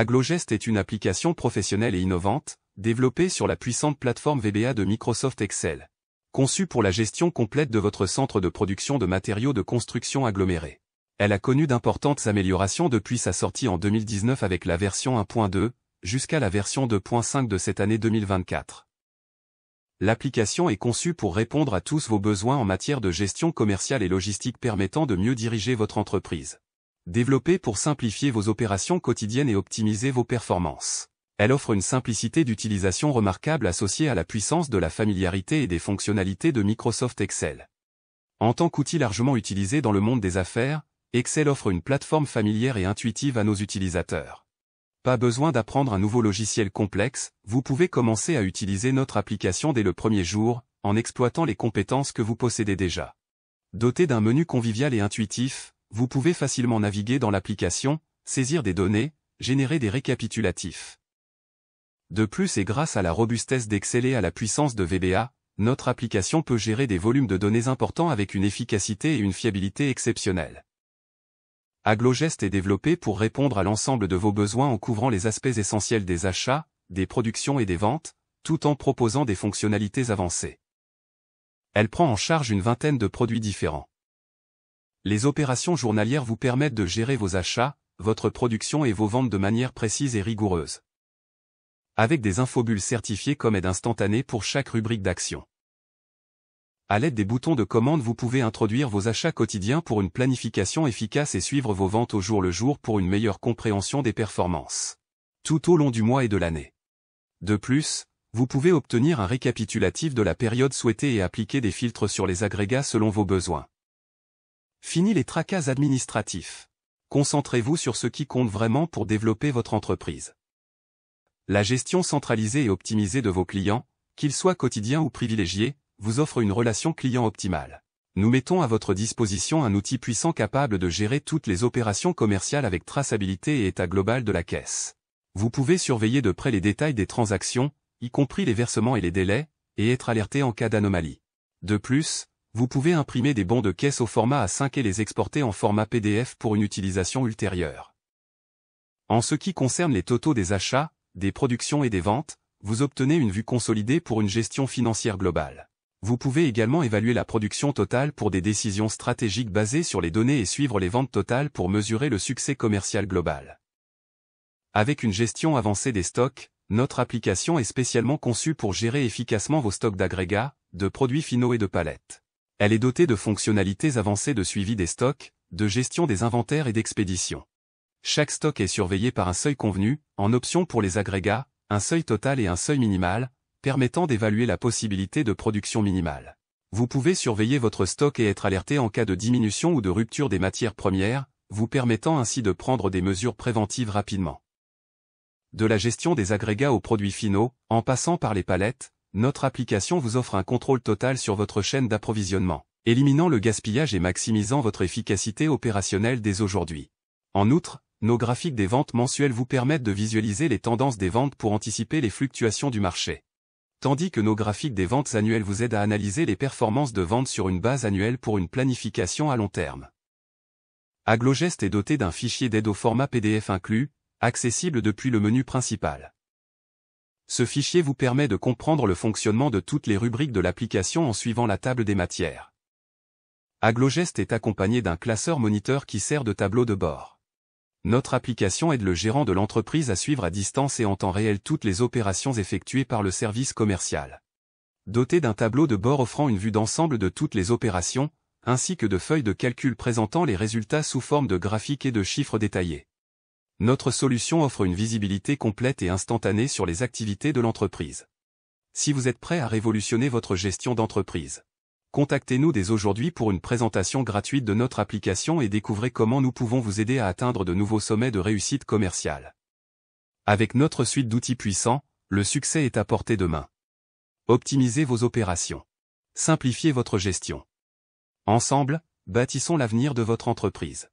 Aglogest est une application professionnelle et innovante, développée sur la puissante plateforme VBA de Microsoft Excel. Conçue pour la gestion complète de votre centre de production de matériaux de construction agglomérés. Elle a connu d'importantes améliorations depuis sa sortie en 2019 avec la version 1.2, jusqu'à la version 2.5 de cette année 2024. L'application est conçue pour répondre à tous vos besoins en matière de gestion commerciale et logistique permettant de mieux diriger votre entreprise. Développée pour simplifier vos opérations quotidiennes et optimiser vos performances. Elle offre une simplicité d'utilisation remarquable associée à la puissance de la familiarité et des fonctionnalités de Microsoft Excel. En tant qu'outil largement utilisé dans le monde des affaires, Excel offre une plateforme familière et intuitive à nos utilisateurs. Pas besoin d'apprendre un nouveau logiciel complexe, vous pouvez commencer à utiliser notre application dès le premier jour, en exploitant les compétences que vous possédez déjà. Doté d'un menu convivial et intuitif, vous pouvez facilement naviguer dans l'application, saisir des données, générer des récapitulatifs. De plus et grâce à la robustesse d'Excel et à la puissance de VBA, notre application peut gérer des volumes de données importants avec une efficacité et une fiabilité exceptionnelles. Aglogest est développé pour répondre à l'ensemble de vos besoins en couvrant les aspects essentiels des achats, des productions et des ventes, tout en proposant des fonctionnalités avancées. Elle prend en charge une vingtaine de produits différents. Les opérations journalières vous permettent de gérer vos achats, votre production et vos ventes de manière précise et rigoureuse. Avec des infobulles certifiées comme aide instantanée pour chaque rubrique d'action. À l'aide des boutons de commande, vous pouvez introduire vos achats quotidiens pour une planification efficace et suivre vos ventes au jour le jour pour une meilleure compréhension des performances. Tout au long du mois et de l'année. De plus, vous pouvez obtenir un récapitulatif de la période souhaitée et appliquer des filtres sur les agrégats selon vos besoins. Fini les tracas administratifs. Concentrez-vous sur ce qui compte vraiment pour développer votre entreprise. La gestion centralisée et optimisée de vos clients, qu'ils soient quotidiens ou privilégiés, vous offre une relation client optimale. Nous mettons à votre disposition un outil puissant capable de gérer toutes les opérations commerciales avec traçabilité et état global de la caisse. Vous pouvez surveiller de près les détails des transactions, y compris les versements et les délais, et être alerté en cas d'anomalie. De plus, vous pouvez imprimer des bons de caisse au format A5 et les exporter en format PDF pour une utilisation ultérieure. En ce qui concerne les totaux des achats, des productions et des ventes, vous obtenez une vue consolidée pour une gestion financière globale. Vous pouvez également évaluer la production totale pour des décisions stratégiques basées sur les données et suivre les ventes totales pour mesurer le succès commercial global. Avec une gestion avancée des stocks, notre application est spécialement conçue pour gérer efficacement vos stocks d'agrégats, de produits finaux et de palettes. Elle est dotée de fonctionnalités avancées de suivi des stocks, de gestion des inventaires et d'expédition. Chaque stock est surveillé par un seuil convenu, en option pour les agrégats, un seuil total et un seuil minimal, permettant d'évaluer la possibilité de production minimale. Vous pouvez surveiller votre stock et être alerté en cas de diminution ou de rupture des matières premières, vous permettant ainsi de prendre des mesures préventives rapidement. De la gestion des agrégats aux produits finaux, en passant par les palettes, notre application vous offre un contrôle total sur votre chaîne d'approvisionnement, éliminant le gaspillage et maximisant votre efficacité opérationnelle dès aujourd'hui. En outre, nos graphiques des ventes mensuelles vous permettent de visualiser les tendances des ventes pour anticiper les fluctuations du marché. Tandis que nos graphiques des ventes annuelles vous aident à analyser les performances de vente sur une base annuelle pour une planification à long terme. Aglogest est doté d'un fichier d'aide au format PDF inclus, accessible depuis le menu principal. Ce fichier vous permet de comprendre le fonctionnement de toutes les rubriques de l'application en suivant la table des matières. Aglogest est accompagné d'un classeur moniteur qui sert de tableau de bord. Notre application aide le gérant de l'entreprise à suivre à distance et en temps réel toutes les opérations effectuées par le service commercial. Doté d'un tableau de bord offrant une vue d'ensemble de toutes les opérations, ainsi que de feuilles de calcul présentant les résultats sous forme de graphiques et de chiffres détaillés. Notre solution offre une visibilité complète et instantanée sur les activités de l'entreprise. Si vous êtes prêt à révolutionner votre gestion d'entreprise, contactez-nous dès aujourd'hui pour une présentation gratuite de notre application et découvrez comment nous pouvons vous aider à atteindre de nouveaux sommets de réussite commerciale. Avec notre suite d'outils puissants, le succès est à portée de main. Optimisez vos opérations. Simplifiez votre gestion. Ensemble, bâtissons l'avenir de votre entreprise.